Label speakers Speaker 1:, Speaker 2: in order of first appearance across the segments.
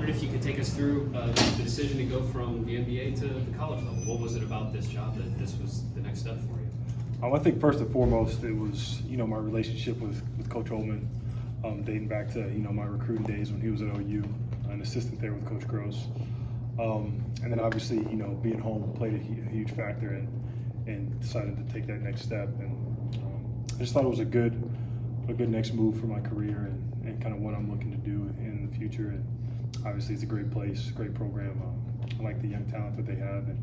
Speaker 1: wondered if you could take us through the decision to go from the NBA to the college level. What was it about this job that this was the next step for you?
Speaker 2: I think first and foremost, it was, my relationship with Coach Holman, dating back to, my recruiting days when he was at OU, an assistant there with Coach Gross. And then obviously, being home played a huge factor and decided to take that next step. And I just thought it was a good next move for my career and kind of what I'm looking to do in the future. And obviously, it's a great place, great program. I like the young talent that they have, and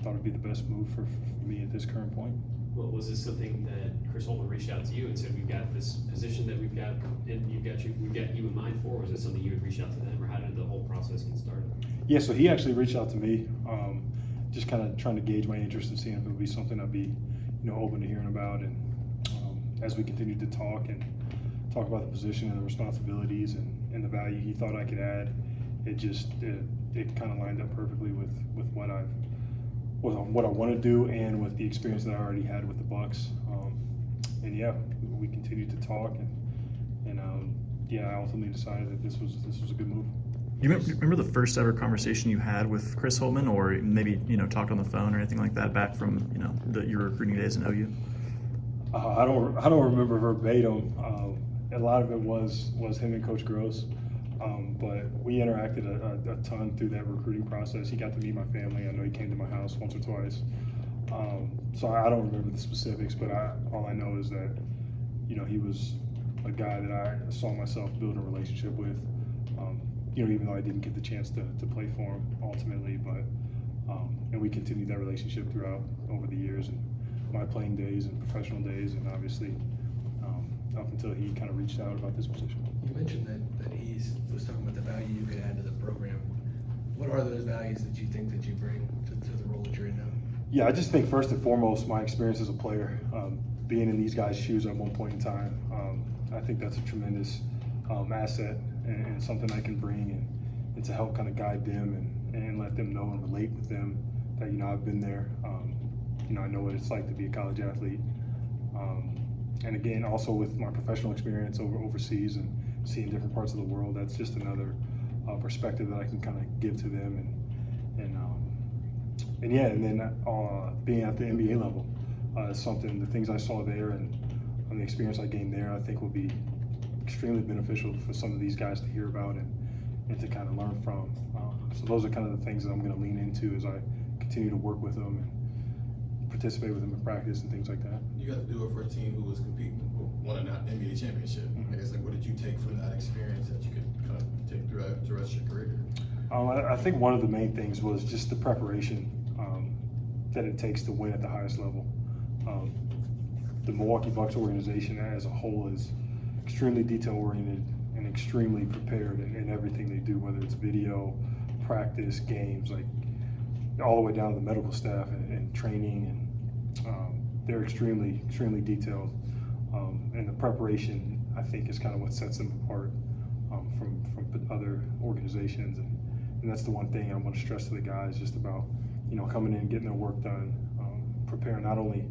Speaker 2: thought it'd be the best move for me at this current point.
Speaker 1: Well, was this something that Chris Holman reached out to you and said, we've got this position that we've got you in mind for, or was it something you had reached out to them, or how did the whole process get started?
Speaker 2: Yeah, so he actually reached out to me, just kind of trying to gauge my interest and seeing if it would be something I'd be, open to hearing about. And as we continued to talk about the position and the responsibilities and the value he thought I could add, it kind of lined up perfectly with what I want to do and with the experience that I already had with the Bucks. And yeah, we continued to talk and I ultimately decided that this was a good move.
Speaker 3: You remember the first ever conversation you had with Chris Holman, or maybe talked on the phone or anything like that back from your recruiting days in OU?
Speaker 2: I don't remember verbatim. A lot of it was him and Coach Gross, but we interacted a ton through that recruiting process. He got to meet my family. I know he came to my house once or twice. So I don't remember the specifics, but all I know is that he was a guy that I saw myself building a relationship with. Even though I didn't get the chance to play for him ultimately, but and we continued that relationship throughout over the years and my playing days and professional days, and obviously up until he kind of reached out about this position.
Speaker 4: You mentioned that he was talking about the value you could add to the program. What are those values that you think that you bring to the role that you're in now?
Speaker 2: Yeah, I just think first and foremost, my experience as a player, being in these guys' shoes at one point in time, I think that's a tremendous asset and something I can bring and to help kind of guide them and let them know and relate with them that, I've been there. I know what it's like to be a college athlete. And again, also with my professional experience overseas and seeing different parts of the world, that's just another perspective that I can kind of give to them. And then being at the NBA level, the things I saw there and the experience I gained there, I think will be extremely beneficial for some of these guys to hear about and to kind of learn from. So those are kind of the things that I'm going to lean into as I continue to work with them and participate with them in practice and things like that.
Speaker 5: You got to do it for a team who was competing, who won an NBA championship.
Speaker 2: Mm-hmm.
Speaker 5: I guess, what did you take from that experience that you could kind of take throughout the rest of your career?
Speaker 2: I think one of the main things was just the preparation that it takes to win at the highest level. The Milwaukee Bucks organization as a whole is extremely detail-oriented and extremely prepared in everything they do, whether it's video, practice, games, like all the way down to the medical staff and training. And they're extremely detailed. And the preparation, I think, is kind of what sets them apart from other organizations. And that's the one thing I want to stress to the guys, just about, coming in and getting their work done, preparing not only,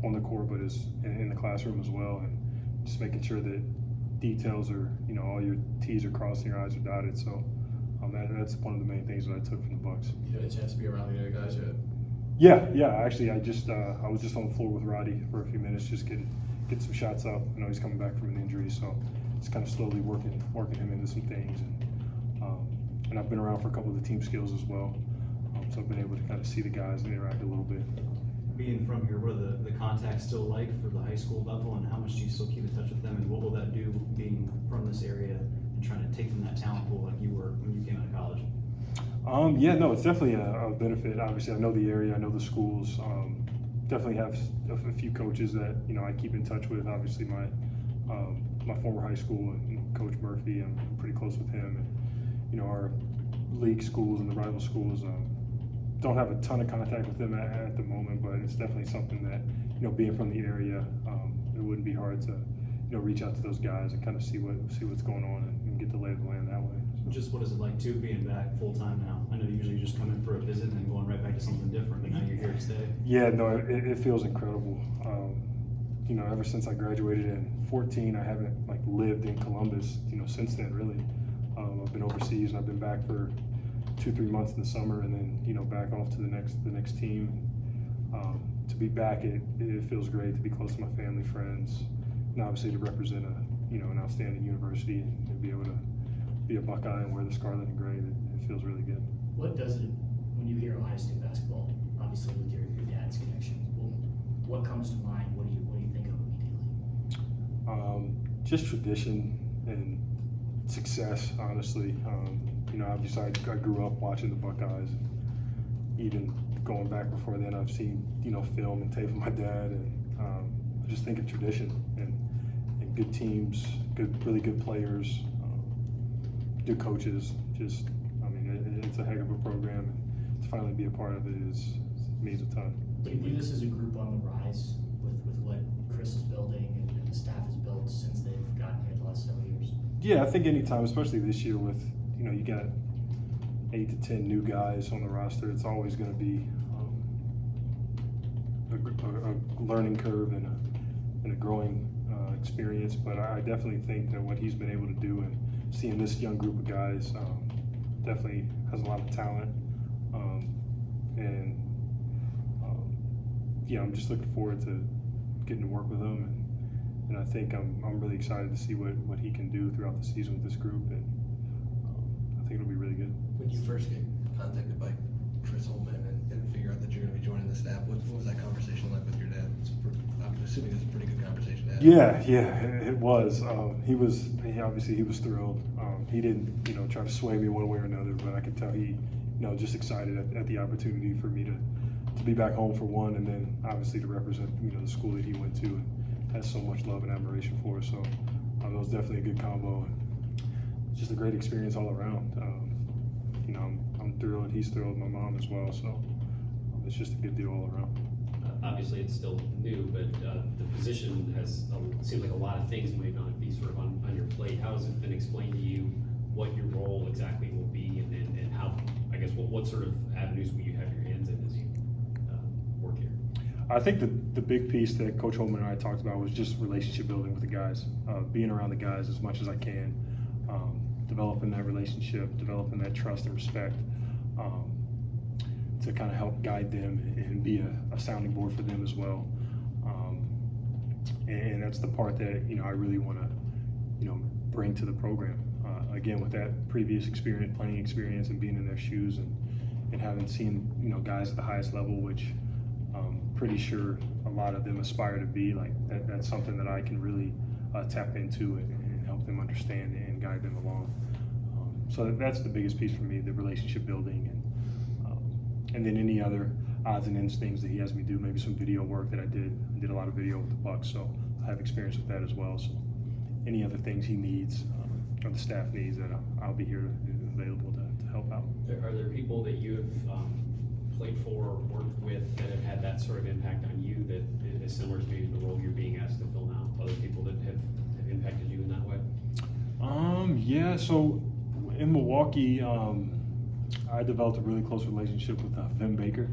Speaker 2: on the court, but in the classroom as well. And just making sure that details are, all your T's are crossed and your I's are dotted. So that's one of the main things that I took from the Bucks.
Speaker 5: You had a chance to be around the other guys yet?
Speaker 2: Yeah. Actually, I was just on the floor with Roddy for a few minutes, just get some shots up. I know he's coming back from an injury, so it's kind of slowly working him into some things. And I've been around for a couple of the team skills as well, so I've been able to kind of see the guys and interact a little bit.
Speaker 6: Being from here, what are the contacts still like for the high school level, and how much do you still keep in touch with them, and what will that do being from this area and trying to take from that talent pool like you were when you came out of college?
Speaker 2: It's definitely a benefit. Obviously, I know the area, I know the schools. Definitely have a few coaches that I keep in touch with. Obviously, my former high school and Coach Murphy, I'm pretty close with him. And our league schools and the rival schools. Don't have a ton of contact with them at the moment, but it's definitely something that, being from the area, it wouldn't be hard to, reach out to those guys and kind of see what's going on and get the lay of the land that way.
Speaker 6: Just what is it like too being back full time now? I know usually you just come in for a visit and then going right back to something different, but now you're here to stay.
Speaker 2: Yeah, no, it feels incredible. Ever since I graduated in 2014, I haven't lived in Columbus, since then really. I've been overseas and I've been back for 2-3 months in the summer, and then back off to the next team. To be back, it feels great to be close to my family, friends, and obviously to represent an outstanding university and be able to be a Buckeye and wear the scarlet and gray. It feels really good.
Speaker 7: What does it, when you hear Ohio State basketball, obviously with your dad's connections, what comes to mind? What do you think of immediately?
Speaker 2: Just tradition and success, honestly. Obviously I grew up watching the Buckeyes. Even going back before then, I've seen film and tape of my dad, and I just think of tradition and good teams, really good players, good coaches. It's a heck of a program, and to finally be a part of it means a ton.
Speaker 7: Do you view this as a group on the rise with what Chris is building and the staff has built since they've gotten here the last several years?
Speaker 2: Yeah, I think anytime, especially this year with, you got 8 to 10 new guys on the roster, it's always going to be a learning curve and a growing experience. But I definitely think that what he's been able to do and seeing this young group of guys definitely has a lot of talent. I'm just looking forward to getting to work with him, and I think I'm really excited to see what he can do throughout the season with this group, and I think it'll be really good.
Speaker 4: When you first get contacted by Chris Holtman and figure out that you're going to be joining the staff, what was that conversation like with your dad? I'm assuming it's a pretty good conversation to have.
Speaker 2: Yeah, it was. He was thrilled. He didn't, try to sway me one way or another, but I could tell he, just excited at the opportunity for me to be back home for one, and then obviously to represent, the school that he went to and has so much love and admiration for. So it was definitely a good combo, and just a great experience all around. I'm thrilled. He's thrilled. My mom as well. So it's just a good deal all around.
Speaker 1: Obviously, it's still new, but the position seems like a lot of things might not be sort of on your plate. How has it been explained to you what your role exactly will be, and how, I guess, what sort of avenues will you have your hands in as you work here?
Speaker 2: I think the big piece that Coach Holman and I talked about was just relationship building with the guys, being around the guys as much as I can, developing that relationship, developing that trust and respect, to kind of help guide them and be a sounding board for them as well. And that's the part that I really want to bring to the program. Again, with that previous experience, playing experience, and being in their shoes, and having seen guys at the highest level, which I'm pretty sure a lot of them aspire to be. Like that's something that I can really tap into and help them understand and guide them along. So that's the biggest piece for me, the relationship building, and then any other odds and ends things that he has me do, maybe some video work that I did a lot of video with the Bucs, so I have experience with that as well. So any other things he needs, or the staff needs, that I'll be here available to help out.
Speaker 1: Are there people that you have played for or worked with that have had that sort of impact on you that is similar to maybe the role you're being asked to fill now? Other people that have impacted you in that way?
Speaker 2: Yeah, so in Milwaukee, I developed a really close relationship with Vin Baker,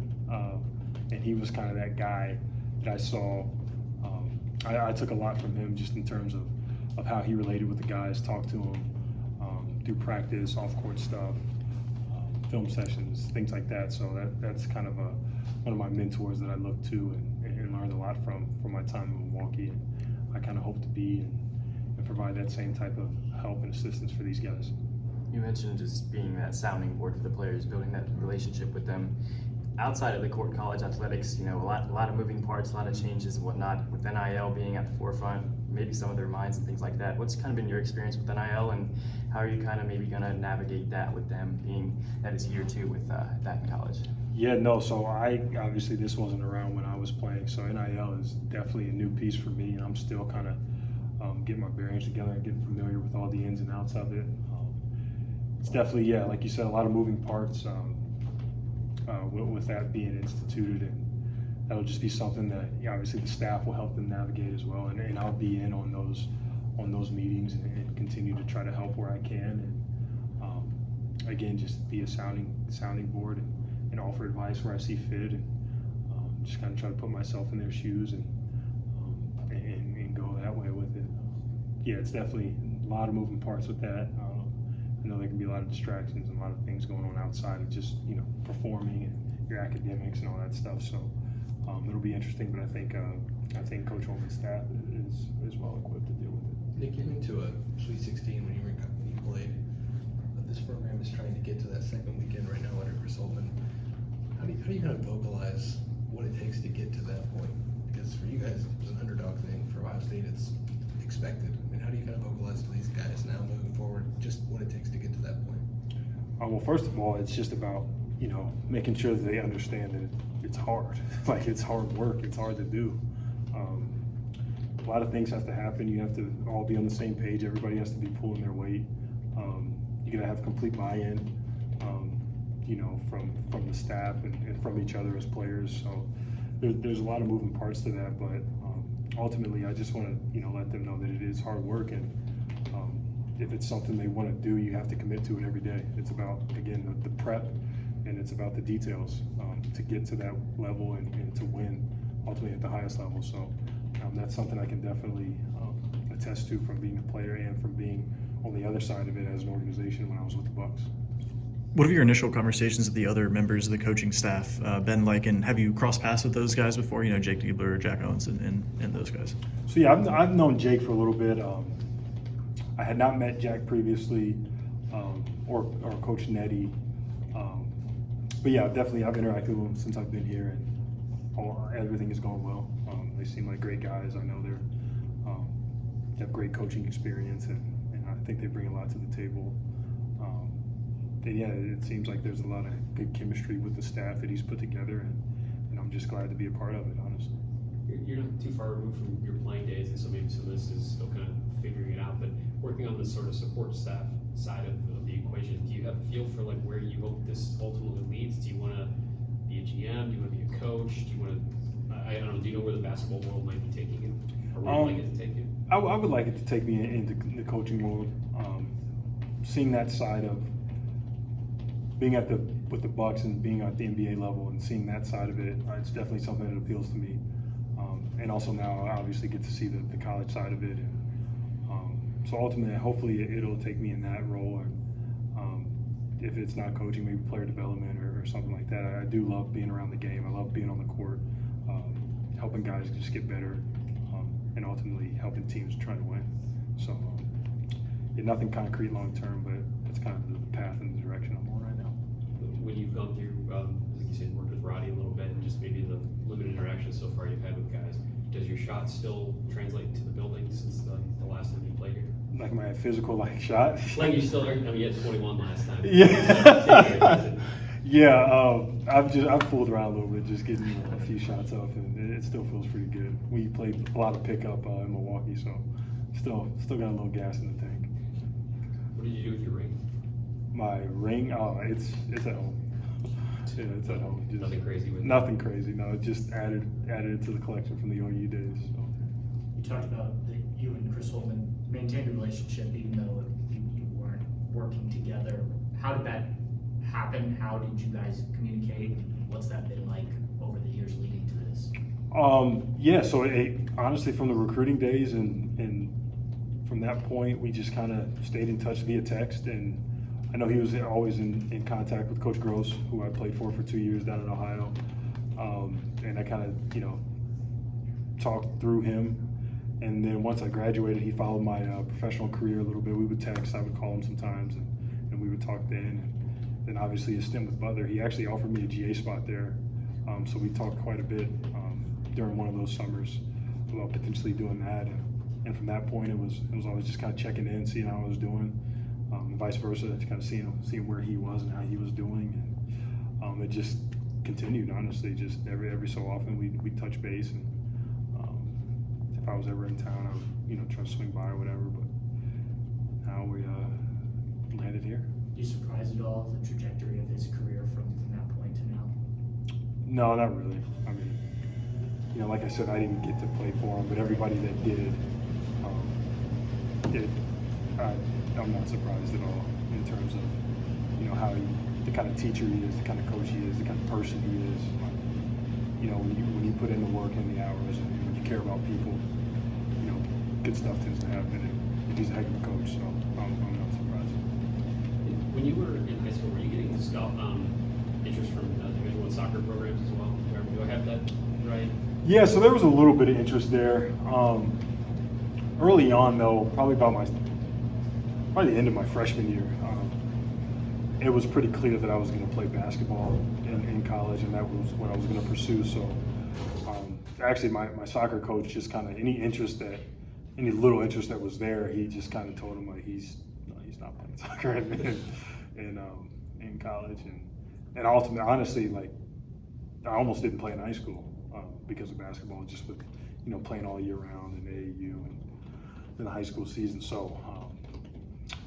Speaker 2: and he was kind of that guy that I saw. I took a lot from him just in terms of how he related with the guys, talked to them through practice, off-court stuff, film sessions, things like that. So that's kind of one of my mentors that I look to and learned a lot from my time in Milwaukee. And I kind of hope to be and provide that same type of help and assistance for these guys.
Speaker 8: You mentioned just being that sounding board for the players, building that relationship with them. Outside of the court, college athletics, a lot of moving parts, a lot of changes and whatnot, with NIL being at the forefront, maybe some of their minds and things like that. What's kind of been your experience with NIL, and how are you kind of maybe going to navigate that with them, being that it's year 2 with that in college?
Speaker 2: Yeah, no, so obviously this wasn't around when I was playing, so NIL is definitely a new piece for me, and I'm still kind of getting my bearings together and getting familiar with all the ins and outs of it. It's definitely, yeah, like you said, a lot of moving parts with that being instituted, and that'll just be something that obviously the staff will help them navigate as well, and I'll be in on those meetings and continue to try to help where I can, and again, just be a sounding board and offer advice where I see fit, and just kind of try to put myself in their shoes and go that way with it. Yeah, it's definitely a lot of moving parts with that. I know there can be a lot of distractions and a lot of things going on outside of just, performing and your academics and all that stuff. So it'll be interesting, but I think Coach Holman's staff is well equipped to deal with it.
Speaker 4: Nick, you went to a Sweet 16 when you played. But this program is trying to get to that second weekend right now under Chris Holman. How do you kind of vocalize what it takes to get to that point? Because for you guys, it was an underdog thing. For Ohio State, it's expected. I mean, how do you kind of vocalize to these guys now moving forward, just what it takes to get to that point?
Speaker 2: Well, first of all, it's just about, making sure that they understand that it's hard. Like, it's hard work. It's hard to do. A lot of things have to happen. You have to all be on the same page. Everybody has to be pulling their weight. You got to have complete buy-in, from the staff and from each other as players. So there's a lot of moving parts to that, but ultimately, I just want to, let them know that it is hard work, and if it's something they want to do, you have to commit to it every day. It's about, again, the prep, and it's about the details to get to that level and to win ultimately at the highest level. So that's something I can definitely attest to from being a player and from being on the other side of it as an organization when I was with the Bucks.
Speaker 3: What have your initial conversations with the other members of the coaching staff been like, and have you crossed paths with those guys before? Jake Diebler, Jack Owens, and those guys.
Speaker 2: So yeah, I've known Jake for a little bit. I had not met Jack previously, or Coach Nettie. But yeah, definitely I've interacted with them since I've been here, and everything is going well. They seem like great guys. I know they have great coaching experience, and I think they bring a lot to the table. And yeah, it seems like there's a lot of good chemistry with the staff that he's put together, and I'm just glad to be a part of it, honestly.
Speaker 1: You're not too far removed from your playing days, and so maybe some of this is still kind of figuring it out, but working on the sort of support staff side of the equation, do you have a feel for like where you hope this ultimately leads? Do you want to be a GM? Do you want to be a coach? Do you want to, I don't know, do you know where the basketball world might be taking you? Or where you'd like it to take you?
Speaker 2: I would like it to take me into the coaching world. Seeing that side of being with the Bucks and being at the NBA level and seeing that side of it, it's definitely something that appeals to me. And also now I obviously get to see the college side of it. And, so ultimately, hopefully it'll take me in that role. And if it's not coaching, maybe player development or something like that. I do love being around the game. I love being on the court, helping guys just get better, and ultimately helping teams try to win. So yeah, nothing concrete long term, but it's kind of the path and the direction I'm on right now.
Speaker 1: When you've gone through, like you said, worked with Roddy a little bit, and just maybe the limited interaction so far you've had with guys, does your shot still translate to the building since the last time you played here?
Speaker 2: Like my physical shot?
Speaker 1: Like you still are, you had 21 last time.
Speaker 2: Yeah. Yeah, I've fooled around a little bit, just getting a few shots up, and it still feels pretty good. We played a lot of pickup in Milwaukee, so still got a little gas in the tank.
Speaker 1: What did you do with your ring?
Speaker 2: My ring, it's at home. Yeah, it's at home. Just
Speaker 1: Nothing crazy with it?
Speaker 2: Nothing crazy. No, it just added it to the collection from the OU days. So.
Speaker 7: You talked about that you and Chris Holman maintained a relationship even though you weren't working together. How did that happen? How did you guys communicate? What's that been like over the years leading to this?
Speaker 2: Yeah, so honestly, from the recruiting days and from that point, we just kind of stayed in touch via text. And I know he was always in contact with Coach Gross, who I played for 2 years down in Ohio. And I kind of talked through him. And then once I graduated, he followed my professional career a little bit. We would text, I would call him sometimes, and we would talk then. And then obviously his stint with Butler, he actually offered me a GA spot there. So we talked quite a bit during one of those summers about potentially doing that. And from that point, it was always just kind of checking in, seeing how I was doing, and vice versa, kind of seeing where he was and how he was doing. And it just continued, honestly. Just every so often we touch base, and if I was ever in town, I would try to swing by or whatever. But now we landed here.
Speaker 7: You surprised at all the trajectory of his career from that point to now?
Speaker 2: No, not really. I mean, like I said, I didn't get to play for him, but everybody that did. I'm not surprised at all in terms of how the kind of teacher he is, the kind of coach he is, the kind of person he is. When you put in the work and the hours, and when you care about people, good stuff tends to happen. And he's a heck of a coach, so I'm not surprised.
Speaker 1: When you were in high school, were you getting interest from Division I soccer programs as well? Do I have that right?
Speaker 2: Yeah, so there was a little bit of interest there. Early on, though, probably the end of my freshman year, it was pretty clear that I was going to play basketball in college, and that was what I was going to pursue. So, actually, my soccer coach just kind of any little interest that was there, he just kind of told him like he's not playing soccer in college, and ultimately, honestly, like I almost didn't play in high school because of basketball, just with playing all year round in AAU and in the high school season. So.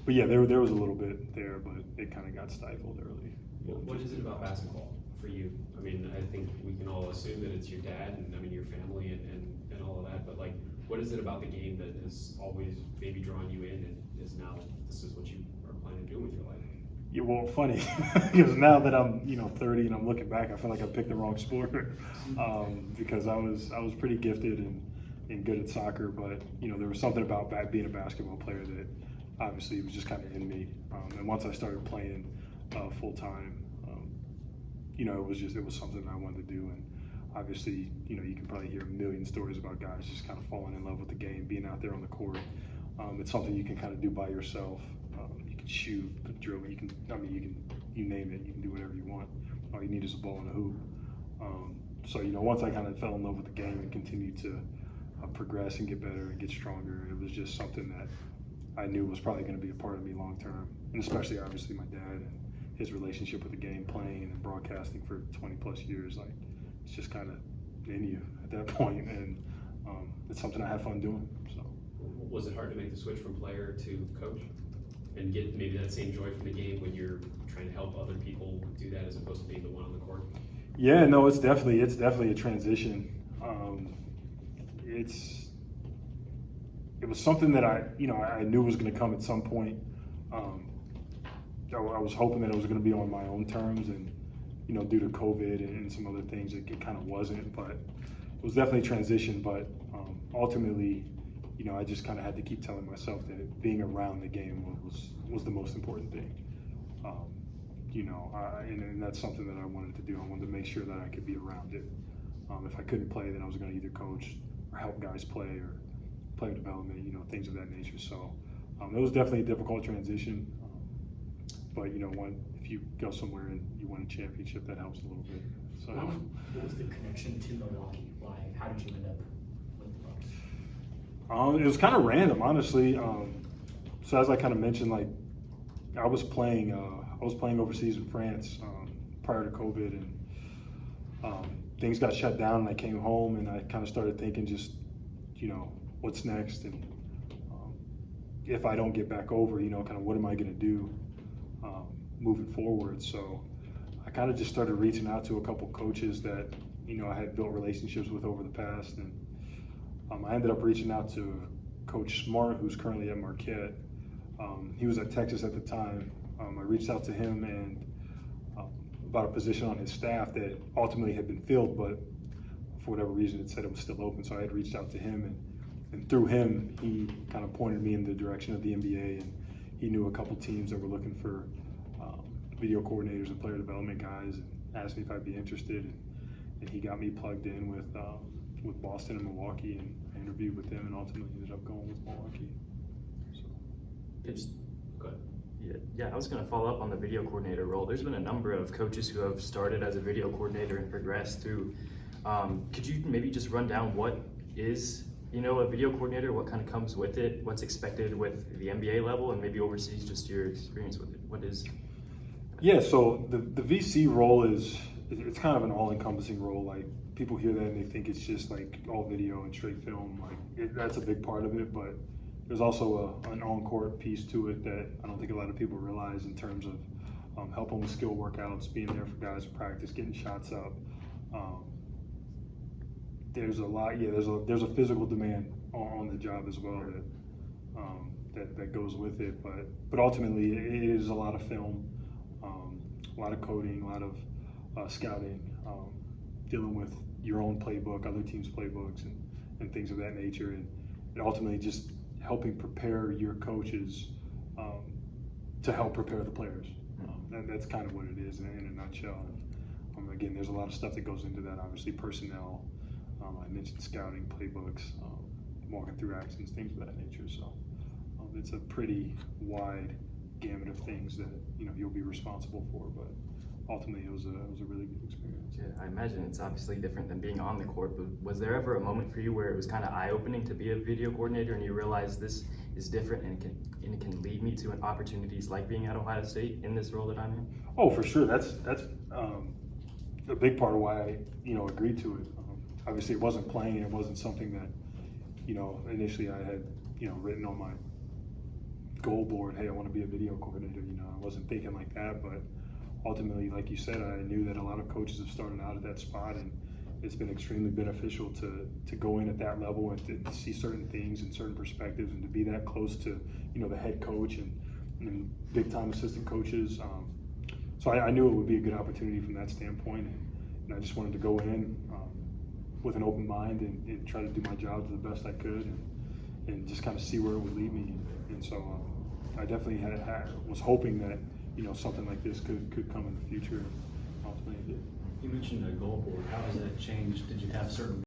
Speaker 2: But yeah, there was a little bit there, but it kind of got stifled early.
Speaker 1: What is it about basketball for you? I mean, I think we can all assume that it's your dad and I mean your family and all of that, but like, what is it about the game that has always maybe drawn you in and is now this is what you are planning to do with your life?
Speaker 2: Yeah, well, funny because now that I'm 30 and I'm looking back, I feel like I picked the wrong sport because I was pretty gifted and good at soccer, but there was something about being a basketball player that. Obviously, it was just kind of in me, and once I started playing full time, it was something I wanted to do. And obviously, you can probably hear a million stories about guys just kind of falling in love with the game, being out there on the court. It's something you can kind of do by yourself. You can shoot, dribble. You name it. You can do whatever you want. All you need is a ball and a hoop. So once I kind of fell in love with the game and continued to progress and get better and get stronger, it was just something that. I knew was probably going to be a part of me long term, and especially obviously my dad and his relationship with the game, playing and broadcasting for 20 plus years. Like it's just kind of in you at that point, and it's something I have fun doing. So,
Speaker 1: was it hard to make the switch from player to coach, and get maybe that same joy from the game when you're trying to help other people do that as opposed to being the one on the court?
Speaker 2: Yeah, no, it's definitely a transition. It was something that I knew was going to come at some point. I was hoping that it was going to be on my own terms, and due to COVID and some other things, it kind of wasn't. But it was definitely a transition. But ultimately, I just kind of had to keep telling myself that being around the game was the most important thing. And that's something that I wanted to do. I wanted to make sure that I could be around it. If I couldn't play, then I was going to either coach or help guys play or player development, things of that nature. So it was definitely a difficult transition. But if you go somewhere and you win a championship, that helps a little bit. So
Speaker 7: what was the connection to Milwaukee? Why? How did you end up with the Bucks?
Speaker 2: It was kind of random, honestly. So as I kind of mentioned, like I was playing overseas in France prior to COVID, and things got shut down, and I came home and I kind of started thinking just what's next, and if I don't get back over, kind of what am I going to do moving forward. So I kind of just started reaching out to a couple coaches that I had built relationships with over the past, and I ended up reaching out to Coach Smart, who's currently at Marquette. He was at Texas at the time. I reached out to him and about a position on his staff that ultimately had been filled, but for whatever reason it said it was still open. So I had reached out to him, and through him, he kind of pointed me in the direction of the NBA, and he knew a couple teams that were looking for video coordinators and player development guys, and asked me if I'd be interested, and he got me plugged in with Boston and Milwaukee, and I interviewed with them, and ultimately ended up going with Milwaukee. So,
Speaker 1: Go ahead.
Speaker 8: Yeah, I was going to follow up on the video coordinator role. There's been a number of coaches who have started as a video coordinator and progressed through. Could you maybe just run down what is a video coordinator, what kind of comes with it, what's expected with the NBA level, and maybe overseas, just your experience with it? What is?
Speaker 2: Yeah, so the VC role it's kind of an all-encompassing role. Like people hear that and they think it's just like all video and straight film. Like that's a big part of it, but there's also an on-court piece to it that I don't think a lot of people realize in terms of helping with skill workouts, being there for guys to practice, getting shots up. There's a lot. Yeah, there's a physical demand on the job as well that goes with it. But ultimately, it is a lot of film, a lot of coding, a lot of scouting, dealing with your own playbook, other teams' playbooks, and things of that nature, and ultimately just helping prepare your coaches to help prepare the players. That's kind of what it is in a nutshell. Again, there's a lot of stuff that goes into that. Obviously, personnel. I mentioned scouting, playbooks, walking through actions, things of that nature. So it's a pretty wide gamut of things that you'll be responsible for. But ultimately, it was a really good experience.
Speaker 8: Yeah, I imagine it's obviously different than being on the court, but was there ever a moment for you where it was kind of eye-opening to be a video coordinator and you realized this is different and it can lead me to opportunities like being at Ohio State in this role that I'm in?
Speaker 2: Oh, for sure. That's a big part of why I agreed to it. Obviously, it wasn't playing. It wasn't something that initially I had written on my goal board. Hey, I want to be a video coordinator. I wasn't thinking like that, but ultimately, like you said, I knew that a lot of coaches have started out at that spot, and it's been extremely beneficial to go in at that level and to see certain things and certain perspectives, and to be that close to the head coach and big time assistant coaches. So I knew it would be a good opportunity from that standpoint, and I just wanted to go in with an open mind and try to do my job to the best I could, and just kind of see where it would lead me. And so I definitely was hoping that something like this could come in the future. Ultimately, it did.
Speaker 6: You mentioned a goal board. How has that changed? Did you have certain